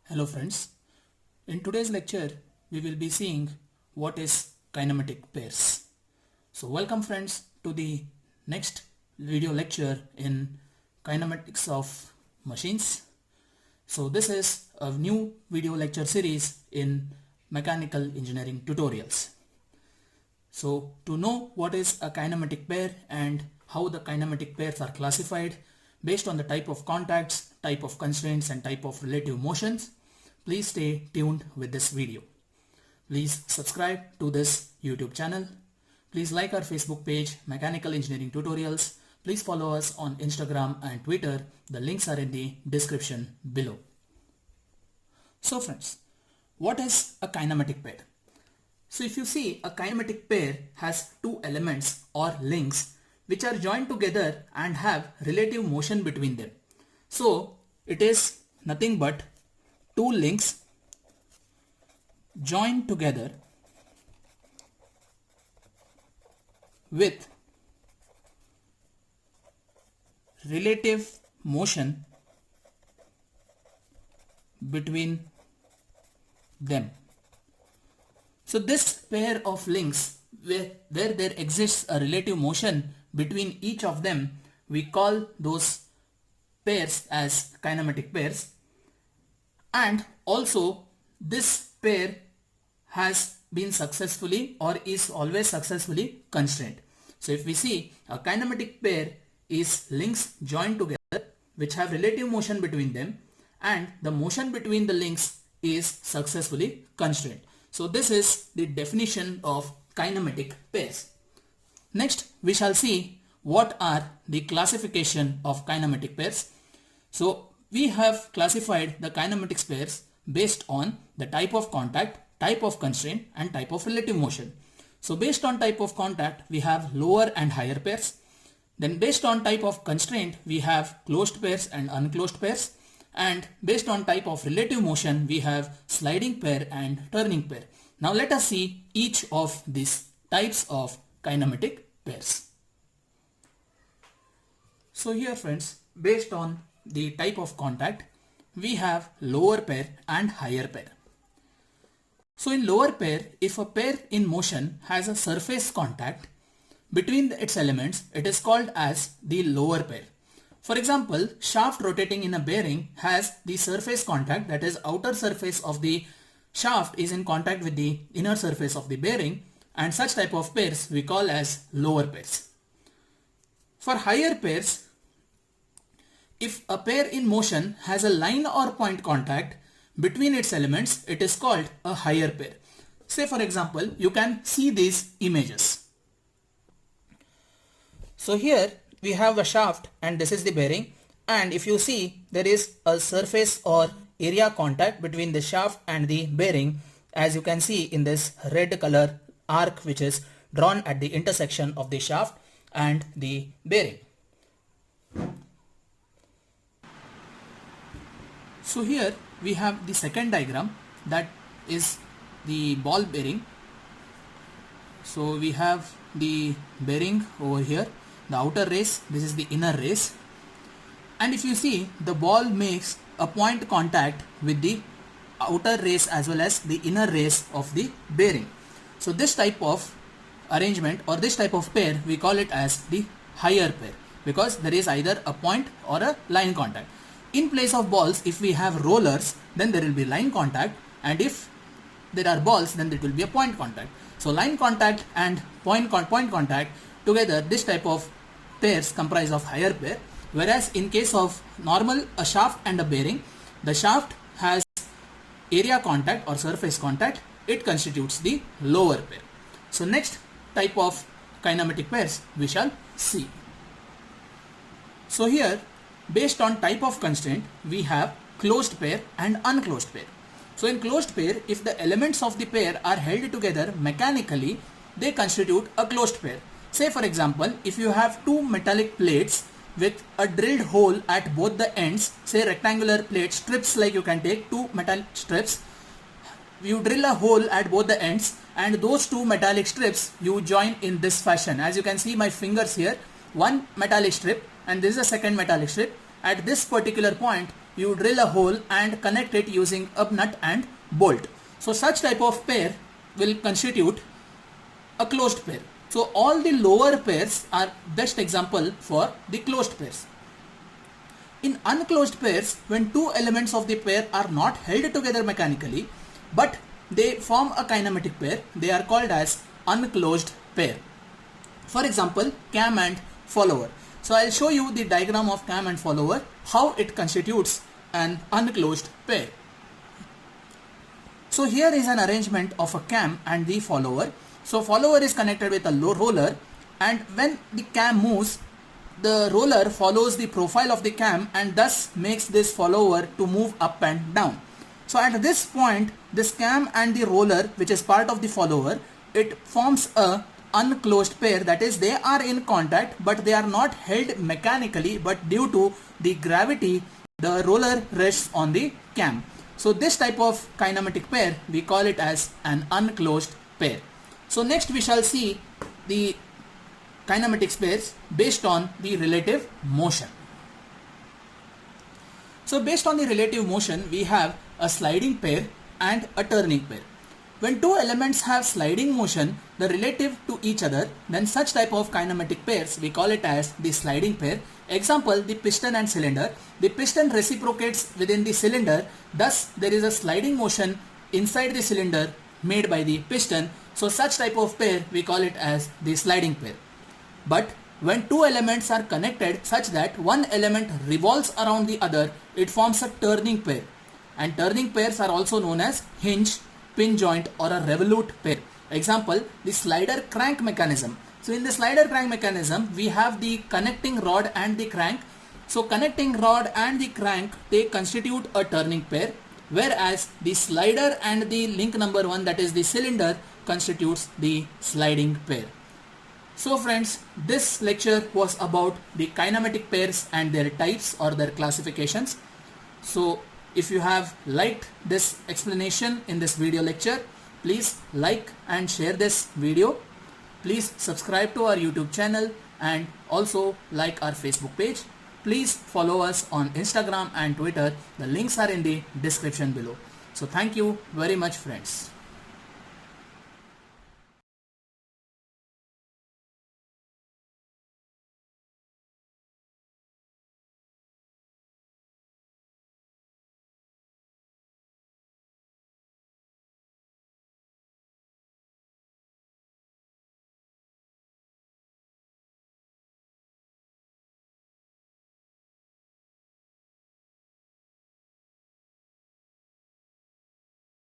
Hello friends, in today's lecture we will be seeing what is kinematic pairs. So welcome friends to the next video lecture in kinematics of machines. So this is a new video lecture series in mechanical engineering tutorials. So to know what is a kinematic pair and how the kinematic pairs are classified based on the type of contacts, type of constraints and type of relative motions, please stay tuned with this video. Please subscribe to this YouTube channel. Please like our Facebook page, Mechanical Engineering Tutorials. Please follow us on Instagram and Twitter. The links are in the description below. So friends, what is a kinematic pair? So if you see, a kinematic pair has two elements or links which are joined together and have relative motion between them. So it is nothing but two links joined together with relative motion between them. So this pair of links where there exists a relative motion between each of them, we call those pairs as kinematic pairs. And also this pair has been successfully or is always successfully constrained. So if we see, a kinematic pair is links joined together which have relative motion between them and the motion between the links is successfully constrained. So this is the definition of kinematic pairs. Next we shall see what are the classification of kinematic pairs. So we have classified the kinematic pairs based on the type of contact, type of constraint and type of relative motion. So based on type of contact we have lower and higher pairs. Then based on type of constraint we have closed pairs and unclosed pairs. And based on type of relative motion we have sliding pair and turning pair. Now let us see each of these types of kinematic pairs. So here friends, based on the type of contact we have lower pair and higher pair. So in lower pair, if a pair in motion has a surface contact between its elements, it is called as the lower pair. For example, shaft rotating in a bearing has the surface contact, that is outer surface of the shaft is in contact with the inner surface of the bearing, and such type of pairs we call as lower pairs. For higher pairs, if a pair in motion has a line or point contact between its elements, it is called a higher pair. Say for example, you can see these images. So here we have a shaft and this is the bearing, and if you see, there is a surface or area contact between the shaft and the bearing, as you can see in this red color arc which is drawn at the intersection of the shaft and the bearing. So here we have the second diagram, that is the ball bearing. So we have the bearing over here, the outer race, this is the inner race, and if you see, the ball makes a point contact with the outer race as well as the inner race of the bearing. So this type of arrangement or this type of pair we call it as the higher pair, because there is either a point or a line contact. In place of balls, if we have rollers, then there will be line contact, and if there are balls, then there will be a point contact. So line contact and point contact together, this type of pairs comprise of higher pair, whereas in case of normal a shaft and a bearing, the shaft has area contact or surface contact, it constitutes the lower pair. So next type of kinematic pairs we shall see. So here, based on type of constraint, we have closed pair and unclosed pair. So in closed pair, if the elements of the pair are held together mechanically, they constitute a closed pair. Say for example, if you have two metallic plates with a drilled hole at both the ends, say rectangular plate strips, like you can take two metal strips, you drill a hole at both the ends and those two metallic strips you join in this fashion. As you can see my fingers here, one metallic strip and this is a second metallic strip. At this particular point you drill a hole and connect it using a nut and bolt. So such type of pair will constitute a closed pair. So all the lower pairs are best example for the closed pairs. In unclosed pairs, when two elements of the pair are not held together mechanically, but they form a kinematic pair, they are called as unclosed pair. For example, cam and follower. So I'll show you the diagram of cam and follower, how it constitutes an unclosed pair. So here is an arrangement of a cam and the follower. So follower is connected with a roller, and when the cam moves, the roller follows the profile of the cam and thus makes this follower to move up and down. So at this point, this cam and the roller, which is part of the follower, it forms a unclosed pair, that is they are in contact but they are not held mechanically, but due to the gravity the roller rests on the cam. So this type of kinematic pair we call it as an unclosed pair. So next we shall see the kinematic pairs based on the relative motion. So based on the relative motion, we have a sliding pair and a turning pair. When two elements have sliding motion, the relative to each other, then such type of kinematic pairs we call it as the sliding pair. Example, the piston and cylinder. The piston reciprocates within the cylinder, thus there is a sliding motion inside the cylinder made by the piston. So such type of pair we call it as the sliding pair. But when two elements are connected such that one element revolves around the other, it forms a turning pair. And turning pairs are also known as hinge, pin joint or a revolute pair. Example, the slider crank mechanism. So in the slider crank mechanism, we have the connecting rod and the crank. So connecting rod and the crank, they constitute a turning pair, whereas the slider and the link number 1, that is the cylinder, constitutes the sliding pair. So friends, this lecture was about the kinematic pairs and their types or their classifications. So if you have liked this explanation in this video lecture, please like and share this video. Please subscribe to our YouTube channel and also like our Facebook page. Please follow us on Instagram and Twitter. The links are in the description below. So thank you very much, friends.